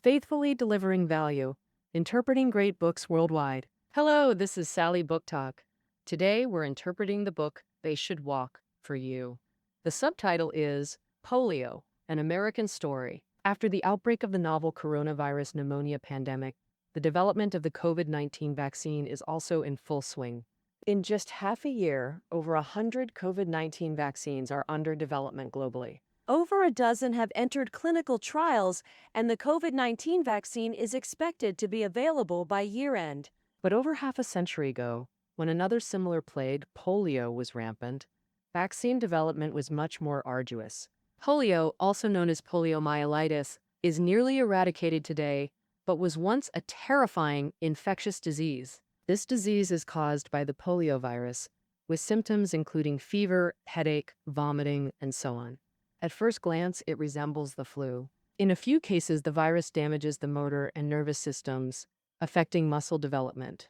faithfully delivering value, interpreting great books worldwide. Hello, this is Sally Book Talk. Today we're interpreting the book They Should Walk for You. The subtitle is Polio, an American Story. After the outbreak of the novel coronavirus pneumonia pandemic, the development of the COVID-19 vaccine is also in full swing. In just half a year, over 100 COVID-19 vaccines are under development globally. Over a dozen have entered clinical trials, and the COVID-19 vaccine is expected to be available by year-end. But over half a century ago, when another similar plague, polio, was rampant, vaccine development was much more arduous. Polio, also known as poliomyelitis, is nearly eradicated today, but was once a terrifying infectious disease. This disease is caused by the poliovirus, with symptoms including fever, headache, vomiting, and so on. At first glance, it resembles the flu. In a few cases, the virus damages the motor and nervous systems, affecting muscle development.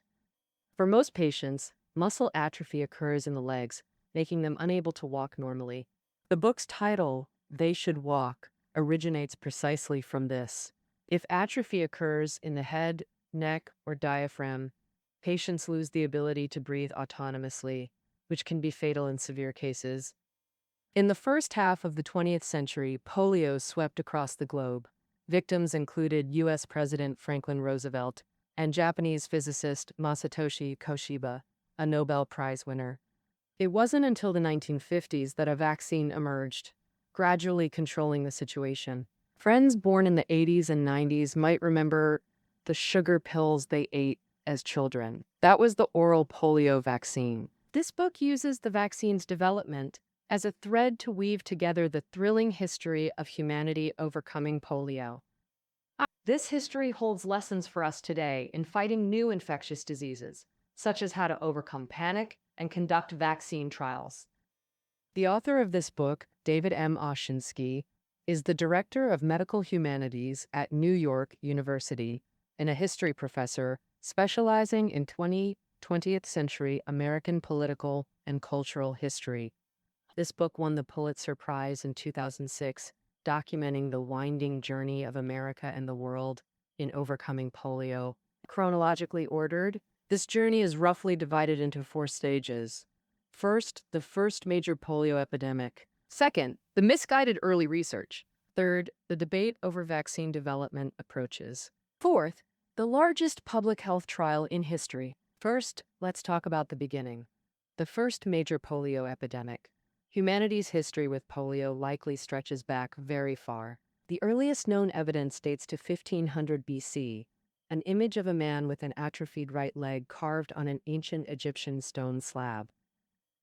For most patients, muscle atrophy occurs in the legs, making them unable to walk normally. The book's title, They Should Walk, originates precisely from this. If atrophy occurs in the head, neck, or diaphragm, patients lose the ability to breathe autonomously, which can be fatal in severe cases. In the first half of the 20th century, polio swept across the globe. Victims included U.S. President Franklin Roosevelt and Japanese physicist Masatoshi Koshiba, a Nobel Prize winner. It wasn't until the 1950s that a vaccine emerged, gradually controlling the situation. Friends born in the 80s and 90s might remember the sugar pills they ate as children. That was the oral polio vaccine. This book uses the vaccine's development as a thread to weave together the thrilling history of humanity overcoming polio. This history holds lessons for us today in fighting new infectious diseases, such as how to overcome panic and conduct vaccine trials. The author of this book, David M. Oshinsky, is the Director of Medical Humanities at New York University and a history professor specializing in 20th century American political and cultural history. This book won the Pulitzer Prize in 2006, documenting the winding journey of America and the world in overcoming polio. Chronologically ordered, this journey is roughly divided into 4 stages. First, the first major polio epidemic. Second, the misguided early research. Third, the debate over vaccine development approaches. Fourth, the largest public health trial in history. First, let's talk about the beginning. The first major polio epidemic. Humanity's history with polio likely stretches back very far. The earliest known evidence dates to 1500 BC, an image of a man with an atrophied right leg carved on an ancient Egyptian stone slab.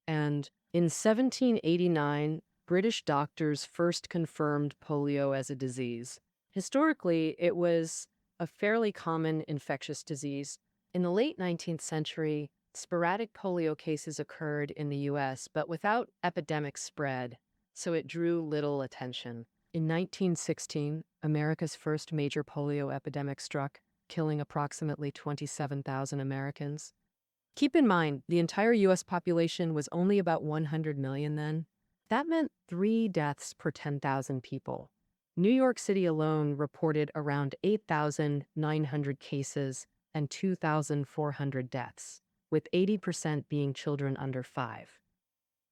And in 1789, British doctors first confirmed polio as a disease. Historically, it was a fairly common infectious disease. In the late 19th century, sporadic polio cases occurred in the U.S., but without epidemic spread, so it drew little attention. In 1916, America's first major polio epidemic struck, killing approximately 27,000 Americans. Keep in mind, the entire U.S. population was only about 100 million then. That meant 3 deaths per 10,000 people. New York City alone reported around 8,900 cases and 2,400 deaths, with 80% being children under 5.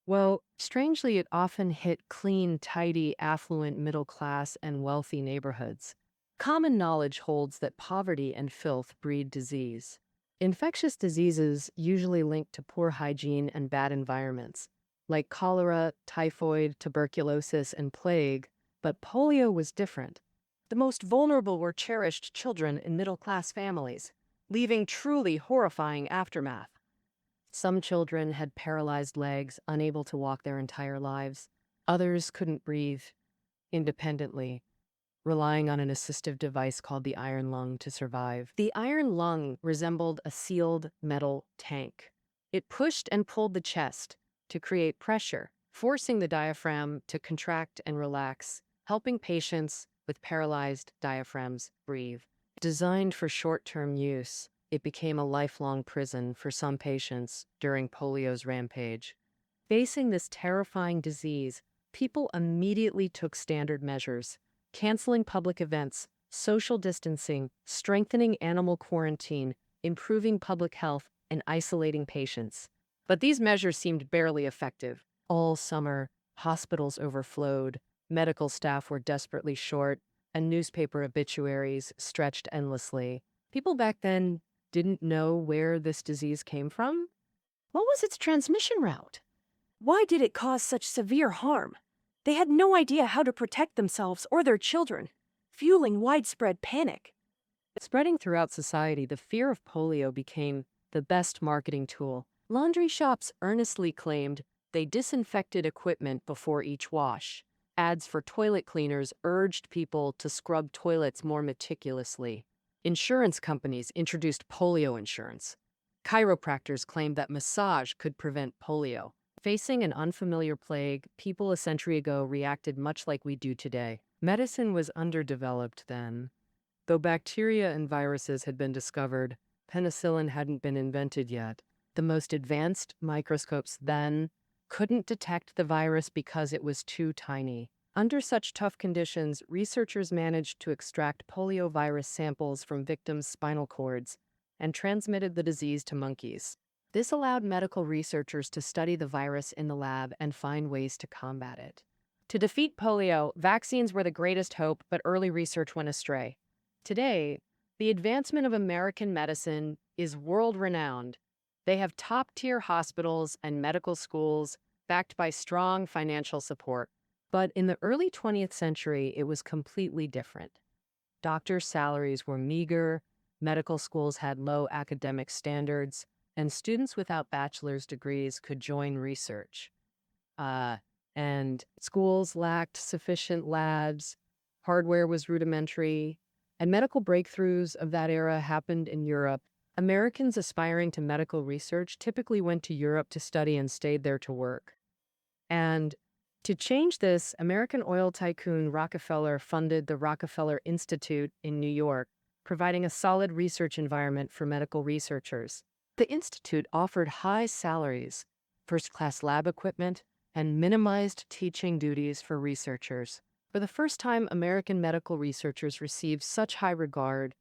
Well, strangely, it often hit clean, tidy, affluent, middle-class, and wealthy neighborhoods. Common knowledge holds that poverty and filth breed disease. Infectious diseases usually linked to poor hygiene and bad environments, like cholera, typhoid, tuberculosis, and plague, but polio was different. The most vulnerable were cherished children in middle-class families, leaving truly horrifying aftermath. Some children had paralyzed legs, unable to walk their entire lives. Others couldn't breathe independently, relying on an assistive device called the iron lung to survive. The iron lung resembled a sealed metal tank. It pushed and pulled the chest to create pressure, forcing the diaphragm to contract and relax, helping patients with paralyzed diaphragms breathe. Designed for short-term use, it became a lifelong prison for some patients during polio's rampage. Facing this terrifying disease, people immediately took standard measures, canceling public events, social distancing, strengthening animal quarantine, improving public health, and isolating patients. But these measures seemed barely effective. All summer, hospitals overflowed, medical staff were desperately short, and newspaper obituaries stretched endlessly. People back then didn't know where this disease came from. What was its transmission route? Why did it cause such severe harm? They had no idea how to protect themselves or their children, fueling widespread panic. Spreading throughout society, the fear of polio became the best marketing tool. Laundry shops earnestly claimed they disinfected equipment before each wash. Ads for toilet cleaners urged people to scrub toilets more meticulously. Insurance companies introduced polio insurance. Chiropractors claimed that massage could prevent polio. Facing an unfamiliar plague, people a century ago reacted much like we do today. Medicine was underdeveloped then. Though bacteria and viruses had been discovered, penicillin hadn't been invented yet. The most advanced microscopes then couldn't detect the virus because it was too tiny. Under such tough conditions, researchers managed to extract poliovirus samples from victims' spinal cords and transmitted the disease to monkeys. This allowed medical researchers to study the virus in the lab and find ways to combat it. To defeat polio, vaccines were the greatest hope, but early research went astray. Today, the advancement of American medicine is world-renowned. They have top-tier hospitals and medical schools backed by strong financial support. But in the early 20th century, it was completely different. Doctors' salaries were meager, medical schools had low academic standards, and students without bachelor's degrees could join research. And schools lacked sufficient labs, hardware was rudimentary, and medical breakthroughs of that era happened in Europe. Americans aspiring to medical research typically went to Europe to study and stayed there to work. And to change this, American oil tycoon Rockefeller funded the Rockefeller Institute in New York, providing a solid research environment for medical researchers. The institute offered high salaries, first-class lab equipment, and minimized teaching duties for researchers. For the first time, American medical researchers received such high regard,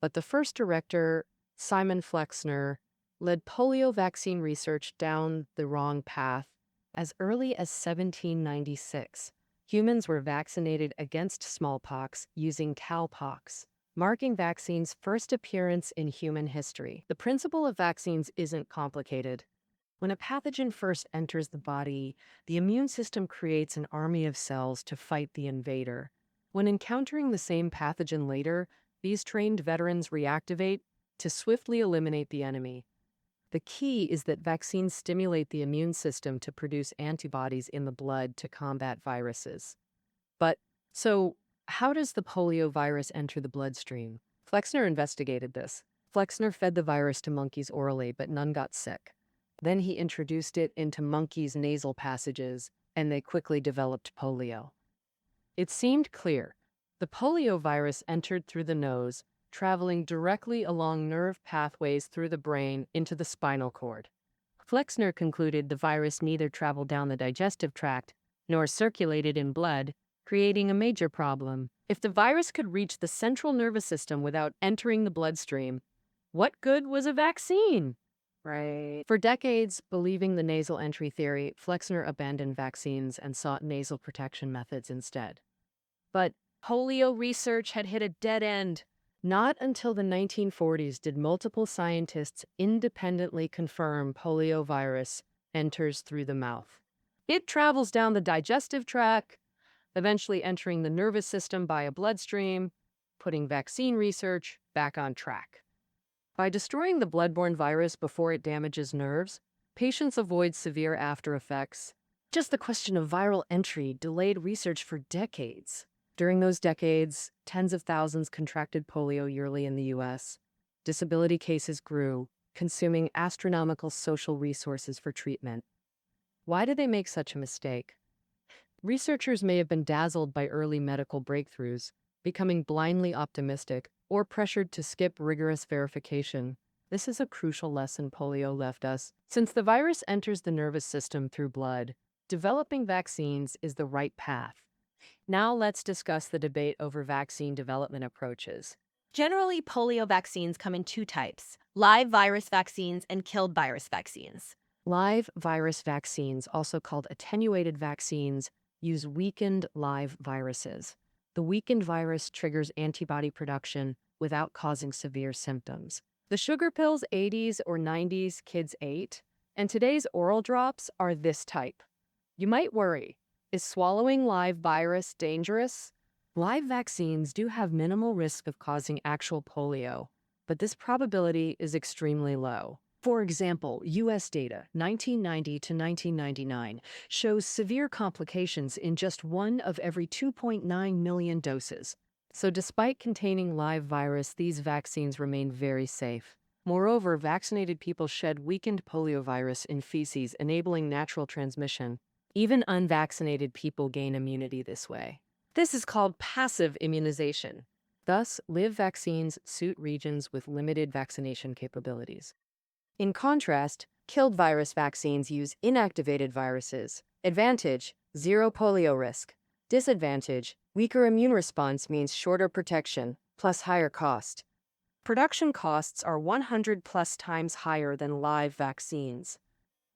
but the first director, Simon Flexner, led polio vaccine research down the wrong path. As early as 1796, humans were vaccinated against smallpox using cowpox, marking vaccine's first appearance in human history. The principle of vaccines isn't complicated. When a pathogen first enters the body, the immune system creates an army of cells to fight the invader. When encountering the same pathogen later, these trained veterans reactivate to swiftly eliminate the enemy. The key is that vaccines stimulate the immune system to produce antibodies in the blood to combat viruses. So how does the polio virus enter the bloodstream? Flexner investigated this. Flexner fed the virus to monkeys orally, but none got sick. Then he introduced it into monkeys' nasal passages, and they quickly developed polio. It seemed clear. The polio virus entered through the nose, traveling directly along nerve pathways through the brain into the spinal cord. Flexner concluded the virus neither traveled down the digestive tract nor circulated in blood, creating a major problem. If the virus could reach the central nervous system without entering the bloodstream, what good was a vaccine? Right. For decades, believing the nasal entry theory, Flexner abandoned vaccines and sought nasal protection methods instead. But polio research had hit a dead end. Not until the 1940s did multiple scientists independently confirm poliovirus enters through the mouth. It travels down the digestive tract, eventually entering the nervous system by a bloodstream, putting vaccine research back on track. By destroying the bloodborne virus before it damages nerves, patients avoid severe after effects. Just the question of viral entry delayed research for decades. During those decades, tens of thousands contracted polio yearly in the U.S. Disability cases grew, consuming astronomical social resources for treatment. Why did they make such a mistake? Researchers may have been dazzled by early medical breakthroughs, becoming blindly optimistic, or pressured to skip rigorous verification. This is a crucial lesson polio left us. Since the virus enters the nervous system through blood, developing vaccines is the right path. Now let's discuss the debate over vaccine development approaches. Generally, polio vaccines come in two types: live virus vaccines and killed virus vaccines. Live virus vaccines, also called attenuated vaccines, use weakened live viruses. The weakened virus triggers antibody production without causing severe symptoms. The sugar pills 80s or 90s kids ate, and today's oral drops are this type. You might worry, is swallowing live virus dangerous? Live vaccines do have minimal risk of causing actual polio, but this probability is extremely low. For example, U.S. data, 1990 to 1999, shows severe complications in just one of every 2.9 million doses. So despite containing live virus, these vaccines remain very safe. Moreover, vaccinated people shed weakened poliovirus in feces, enabling natural transmission. Even unvaccinated people gain immunity this way. This is called passive immunization. Thus, live vaccines suit regions with limited vaccination capabilities. In contrast, killed virus vaccines use inactivated viruses. Advantage: zero polio risk. Disadvantage: weaker immune response means shorter protection, plus higher cost. Production costs are 100 plus times higher than live vaccines.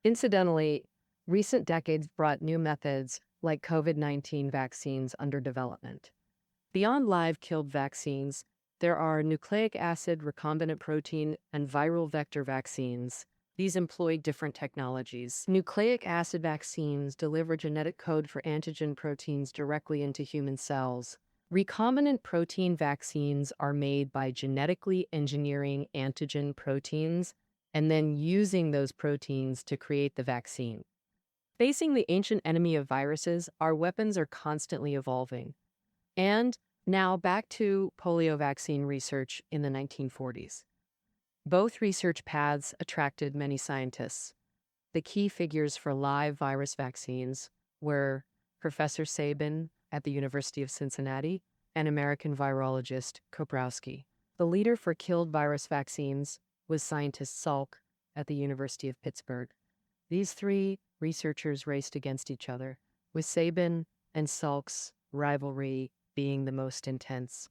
Incidentally, recent decades brought new methods like COVID-19 vaccines under development. Beyond live killed vaccines, there are nucleic acid, recombinant protein, and viral vector vaccines. These employ different technologies. Nucleic acid vaccines deliver genetic code for antigen proteins directly into human cells. Recombinant protein vaccines are made by genetically engineering antigen proteins and then using those proteins to create the vaccine. Facing the ancient enemy of viruses, our weapons are constantly evolving. And now back to polio vaccine research in the 1940s. Both research paths attracted many scientists. The key figures for live virus vaccines were Professor Sabin at the University of Cincinnati and American virologist Koprowski. The leader for killed virus vaccines was scientist Salk at the University of Pittsburgh. These three researchers raced against each other, with Sabin and Salk's rivalry being the most intense.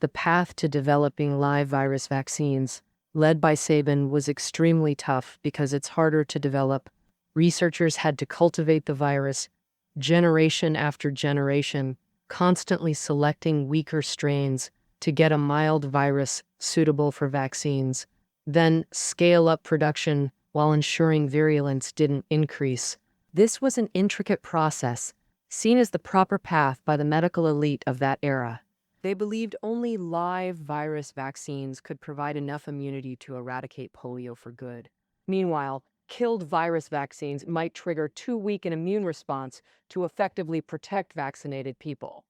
The path to developing live virus vaccines, led by Sabin, was extremely tough because it's harder to develop. Researchers had to cultivate the virus generation after generation, constantly selecting weaker strains to get a mild virus suitable for vaccines, then scale up production while ensuring virulence didn't increase. This was an intricate process, seen as the proper path by the medical elite of that era. They believed only live virus vaccines could provide enough immunity to eradicate polio for good. Meanwhile, killed virus vaccines might trigger too weak an immune response to effectively protect vaccinated people.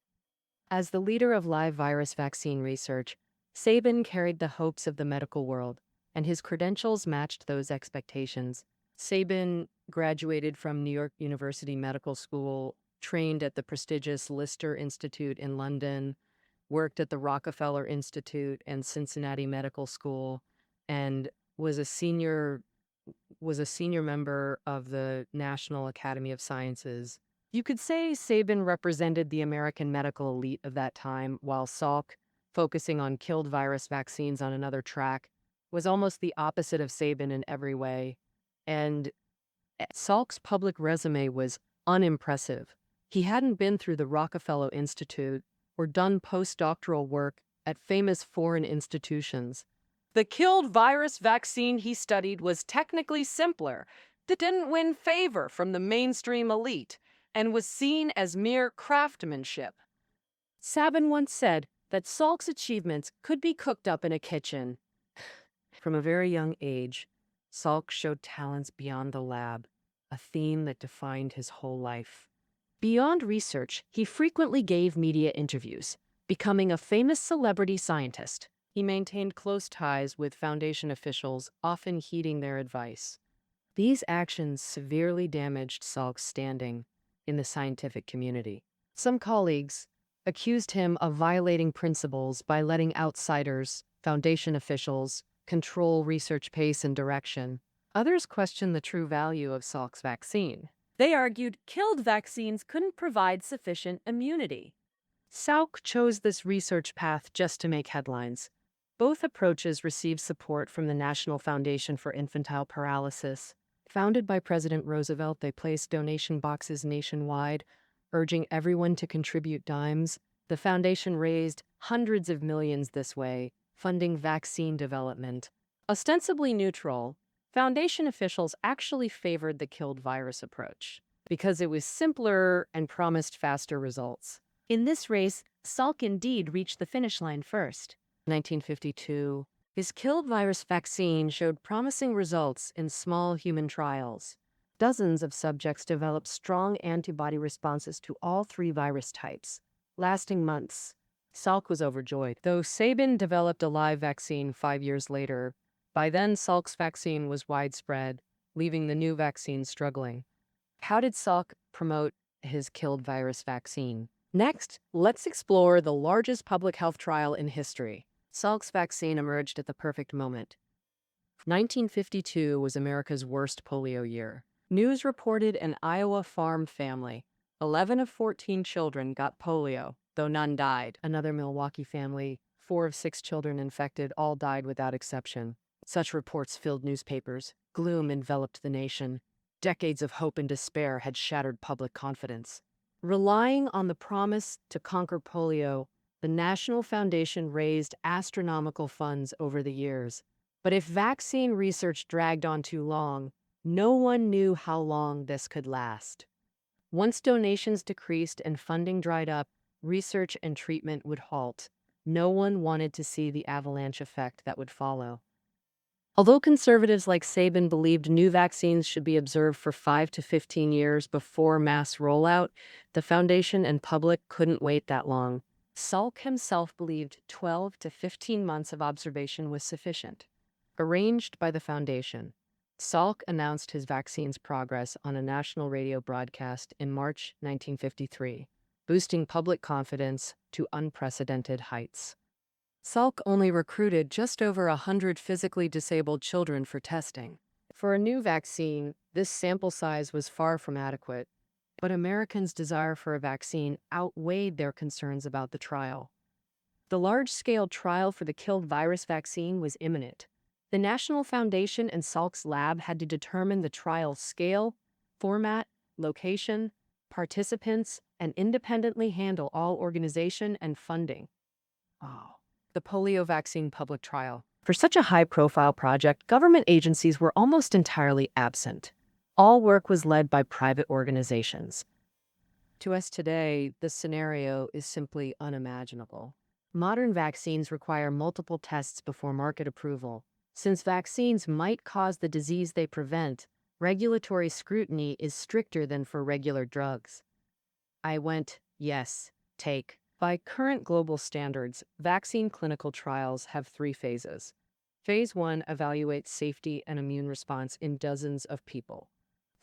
As the leader of live virus vaccine research, Sabin carried the hopes of the medical world, and his credentials matched those expectations. Sabin graduated from New York University Medical School, trained at the prestigious Lister Institute in London, worked at the Rockefeller Institute and Cincinnati Medical School, and was a senior member of the National Academy of Sciences. You could say Sabin represented the American medical elite of that time, while Salk, focusing on killed virus vaccines on another track, was almost the opposite of Sabin in every way. And Salk's public resume was unimpressive. He hadn't been through the Rockefeller Institute or done postdoctoral work at famous foreign institutions. The killed virus vaccine he studied was technically simpler, that didn't win favor from the mainstream elite, and was seen as mere craftsmanship. Sabin once said that Salk's achievements could be cooked up in a kitchen. From a very young age, Salk showed talents beyond the lab, a theme that defined his whole life. Beyond research, he frequently gave media interviews, becoming a famous celebrity scientist. He maintained close ties with Foundation officials, often heeding their advice. These actions severely damaged Salk's standing in the scientific community. Some colleagues accused him of violating principles by letting outsiders, Foundation officials, control research pace and direction. Others questioned the true value of Salk's vaccine. They argued killed vaccines couldn't provide sufficient immunity. Salk chose this research path just to make headlines. Both approaches received support from the National Foundation for Infantile Paralysis. Founded by President Roosevelt, they placed donation boxes nationwide, urging everyone to contribute dimes. The foundation raised hundreds of millions this way, funding vaccine development. Ostensibly neutral, foundation officials actually favored the killed virus approach because it was simpler and promised faster results. In this race, Salk indeed reached the finish line first. 1952, his killed virus vaccine showed promising results in small human trials. Dozens of subjects developed strong antibody responses to all three virus types, lasting months. Salk was overjoyed, though Sabin developed a live vaccine 5 years later. By then, Salk's vaccine was widespread, leaving the new vaccine struggling. How did Salk promote his killed virus vaccine? Next, let's explore the largest public health trial in history. Salk's vaccine emerged at the perfect moment. 1952 was America's worst polio year. News reported an Iowa farm family. 11 of 14 children got polio, though none died. Another Milwaukee family, 4 of 6 children infected, all died without exception. Such reports filled newspapers. Gloom enveloped the nation. Decades of hope and despair had shattered public confidence. Relying on the promise to conquer polio, the National Foundation raised astronomical funds over the years. But if vaccine research dragged on too long, no one knew how long this could last. Once donations decreased and funding dried up, research and treatment would halt. No one wanted to see the avalanche effect that would follow. Although conservatives like Sabin believed new vaccines should be observed for 5 to 15 years before mass rollout, the foundation and public couldn't wait that long. Salk himself believed 12 to 15 months of observation was sufficient. Arranged by the foundation, Salk announced his vaccine's progress on a national radio broadcast in March 1953, boosting public confidence to unprecedented heights. Salk only recruited just over 100 physically disabled children for testing. For a new vaccine, this sample size was far from adequate, but Americans' desire for a vaccine outweighed their concerns about the trial. The large-scale trial for the killed virus vaccine was imminent. The National Foundation and Salk's lab had to determine the trial's scale, format, location, participants, and independently handle all organization and funding. The polio vaccine public trial. For such a high-profile project, government agencies were almost entirely absent. All work was led by private organizations. To us today, this scenario is simply unimaginable. Modern vaccines require multiple tests before market approval. Since vaccines might cause the disease they prevent, regulatory scrutiny is stricter than for regular drugs. Take. By current global standards, vaccine clinical trials have 3 phases. Phase 1 evaluates safety and immune response in dozens of people.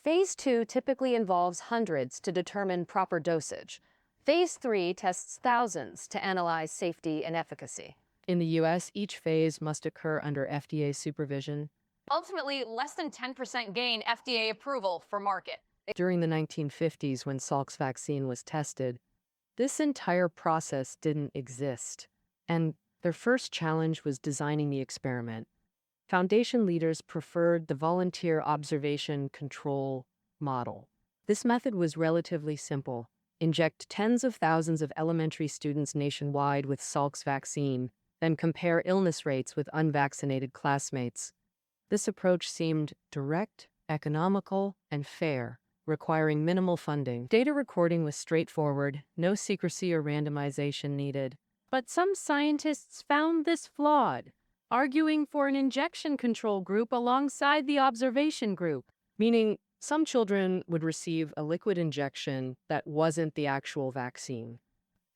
Phase 2 typically involves hundreds to determine proper dosage. Phase 3 tests thousands to analyze safety and efficacy. In the U.S., each phase must occur under FDA supervision. Ultimately, less than 10% gain FDA approval for market. During the 1950s, when Salk's vaccine was tested, this entire process didn't exist, and their first challenge was designing the experiment. Foundation leaders preferred the volunteer observation control model. This method was relatively simple. Inject tens of thousands of elementary students nationwide with Salk's vaccine, then compare illness rates with unvaccinated classmates. This approach seemed direct, economical, and fair, requiring minimal funding. Data recording was straightforward, no secrecy or randomization needed. But some scientists found this flawed, arguing for an injection control group alongside the observation group, meaning some children would receive a liquid injection that wasn't the actual vaccine.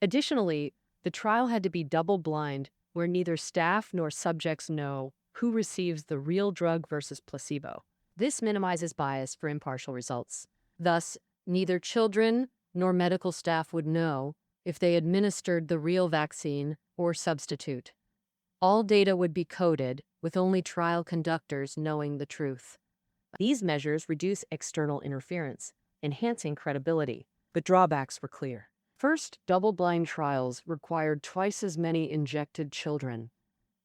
Additionally, the trial had to be double-blind, where neither staff nor subjects know who receives the real drug versus placebo. This minimizes bias for impartial results. Thus, neither children nor medical staff would know if they administered the real vaccine or substitute. All data would be coded, with only trial conductors knowing the truth. These measures reduce external interference. enhancing credibility. But drawbacks were clear. First, double-blind trials required twice as many injected children.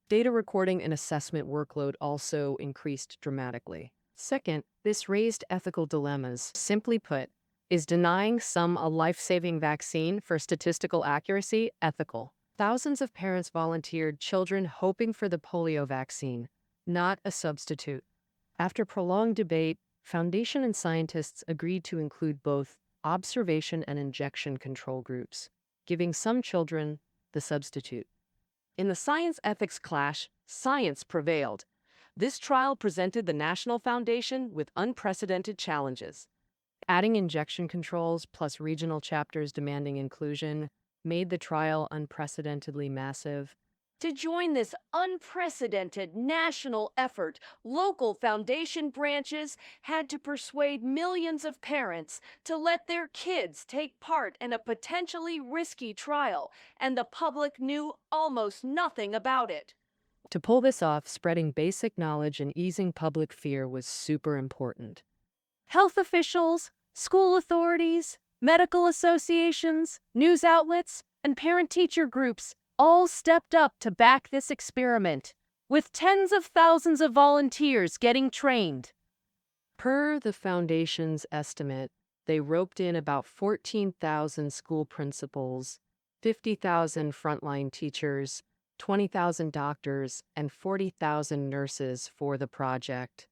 Data recording and assessment workload also increased dramatically. Second, this raised ethical dilemmas. Simply put, is denying some a life-saving vaccine for statistical accuracy ethical? Thousands of parents volunteered children hoping for the polio vaccine, not a substitute. After prolonged debate, Foundation and scientists agreed to include both observation and injection control groups, giving some children the substitute. In the science ethics clash, science prevailed. This trial presented the National Foundation with unprecedented challenges. Adding injection controls plus regional chapters demanding inclusion made the trial unprecedentedly massive. To join this unprecedented national effort, local foundation branches had to persuade millions of parents to let their kids take part in a potentially risky trial, and the public knew almost nothing about it. To pull this off, spreading basic knowledge and easing public fear was super important. Health officials, school authorities, medical associations, news outlets, and parent-teacher groups all stepped up to back this experiment, with tens of thousands of volunteers getting trained. Per the Foundation's estimate, they roped in about 14,000 school principals, 50,000 frontline teachers, 20,000 doctors, and 40,000 nurses for the project.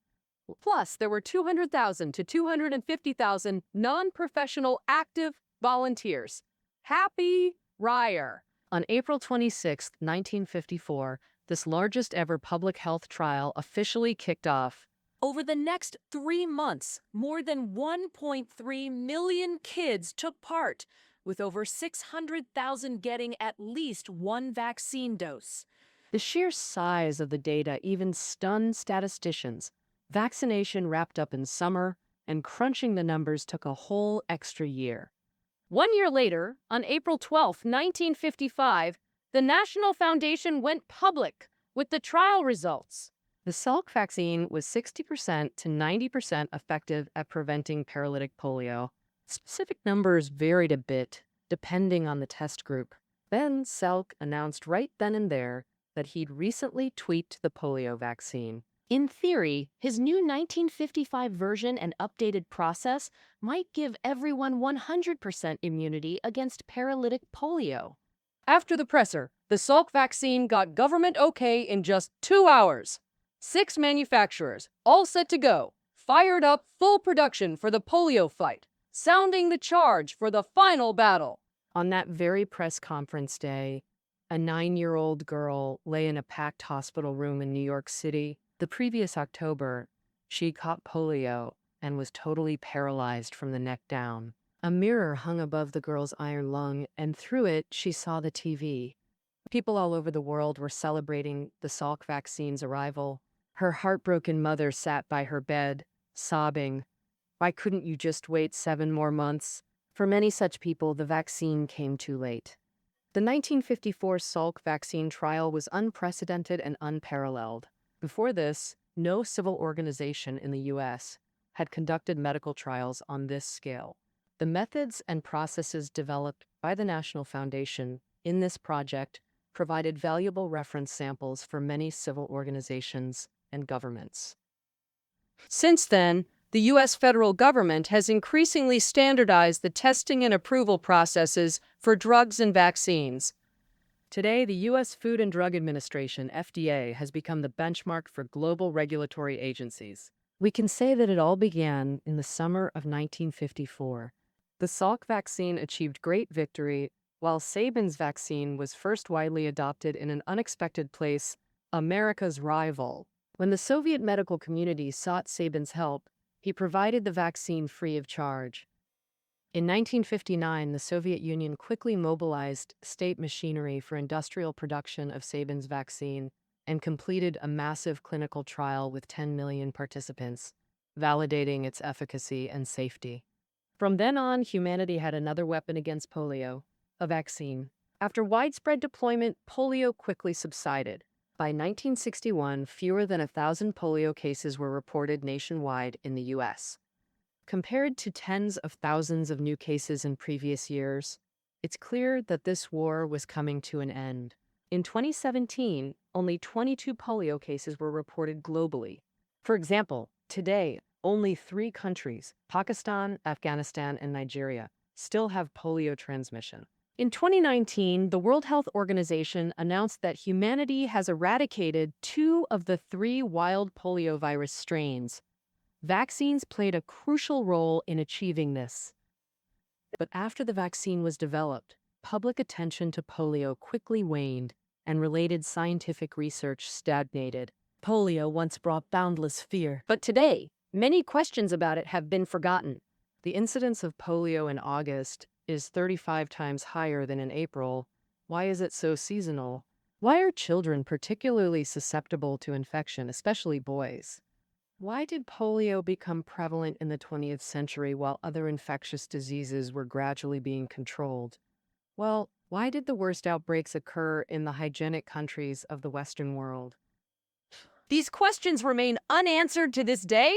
Plus, there were 200,000 to 250,000 non-professional active volunteers. Happy Ryer! On April 26, 1954, this largest ever public health trial officially kicked off. Over the next 3 months, more than 1.3 million kids took part, with over 600,000 getting at least one vaccine dose. The sheer size of the data even stunned statisticians. Vaccination wrapped up in summer, and crunching the numbers took a whole extra year. 1 year later, on April 12, 1955, the National Foundation went public with the trial results. The Salk vaccine was 60% to 90% effective at preventing paralytic polio. Specific numbers varied a bit, depending on the test group. Then Salk announced right then and there that he'd recently tweaked the polio vaccine. In theory, his new 1955 version and updated process might give everyone 100% immunity against paralytic polio. After the presser, the Salk vaccine got government okay in just 2 hours. 6 manufacturers, all set to go, fired up full production for the polio fight, sounding the charge for the final battle. On that very press conference day, a 9-year-old girl lay in a packed hospital room in New York City. The previous October, she caught polio and was totally paralyzed from the neck down. A mirror hung above the girl's iron lung, and through it, she saw the TV. People all over the world were celebrating the Salk vaccine's arrival. Her heartbroken mother sat by her bed, sobbing. Why couldn't you just wait 7 more months? For many such people, the vaccine came too late. The 1954 Salk vaccine trial was unprecedented and unparalleled. Before this, no civil organization in the U.S. had conducted medical trials on this scale. The methods and processes developed by the National Foundation in this project provided valuable reference samples for many civil organizations and governments. Since then, the U.S. federal government has increasingly standardized the testing and approval processes for drugs and vaccines. Today, the U.S. Food and Drug Administration, FDA, has become the benchmark for global regulatory agencies. We can say that it all began in the summer of 1954. The Salk vaccine achieved great victory, while Sabin's vaccine was first widely adopted in an unexpected place, America's rival. When the Soviet medical community sought Sabin's help, he provided the vaccine free of charge. In 1959, the Soviet Union quickly mobilized state machinery for industrial production of Sabin's vaccine and completed a massive clinical trial with 10 million participants, validating its efficacy and safety. From then on, humanity had another weapon against polio, a vaccine. After widespread deployment, polio quickly subsided. By 1961, fewer than 1,000 polio cases were reported nationwide in the U.S. Compared to tens of thousands of new cases in previous years, it's clear that this war was coming to an end. In 2017, only 22 polio cases were reported globally. For example, today, only 3 countries, Pakistan, Afghanistan, and Nigeria, still have polio transmission. In 2019, the World Health Organization announced that humanity has eradicated 2 of the 3 wild poliovirus strains. Vaccines played a crucial role in achieving this. But after the vaccine was developed, public attention to polio quickly waned, and related scientific research stagnated. Polio once brought boundless fear, but today, many questions about it have been forgotten. The incidence of polio in August is 35 times higher than in April. Why is it so seasonal? Why are children particularly susceptible to infection, especially boys? Why did polio become prevalent in the 20th century while other infectious diseases were gradually being controlled? Well, why did the worst outbreaks occur in the hygienic countries of the Western world? These questions remain unanswered to this day.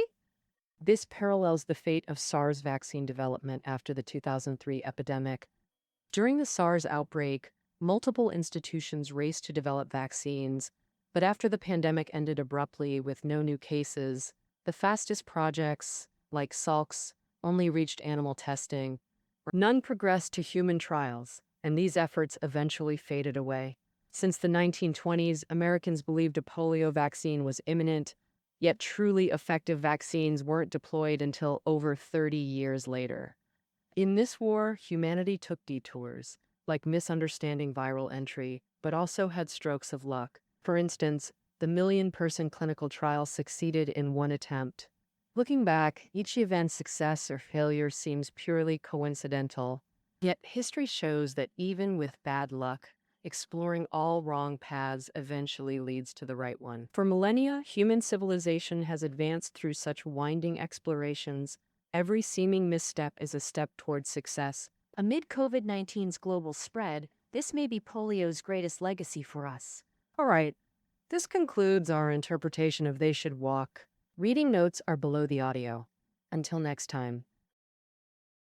This parallels the fate of SARS vaccine development after the 2003 epidemic. During the SARS outbreak, multiple institutions raced to develop vaccines, but after the pandemic ended abruptly with no new cases, the fastest projects, like Salk's, only reached animal testing. None progressed to human trials, and these efforts eventually faded away. Since the 1920s, Americans believed a polio vaccine was imminent, yet truly effective vaccines weren't deployed until over 30 years later. In this war, humanity took detours, like misunderstanding viral entry, but also had strokes of luck. For instance, the million-person clinical trial succeeded in one attempt. Looking back, each event's success or failure seems purely coincidental. Yet history shows that even with bad luck, exploring all wrong paths eventually leads to the right one. For millennia, human civilization has advanced through such winding explorations. Every seeming misstep is a step towards success. Amid COVID-19's global spread, this may be polio's greatest legacy for us. All right, this concludes our interpretation of They Should Walk. Reading notes are below the audio. Until next time.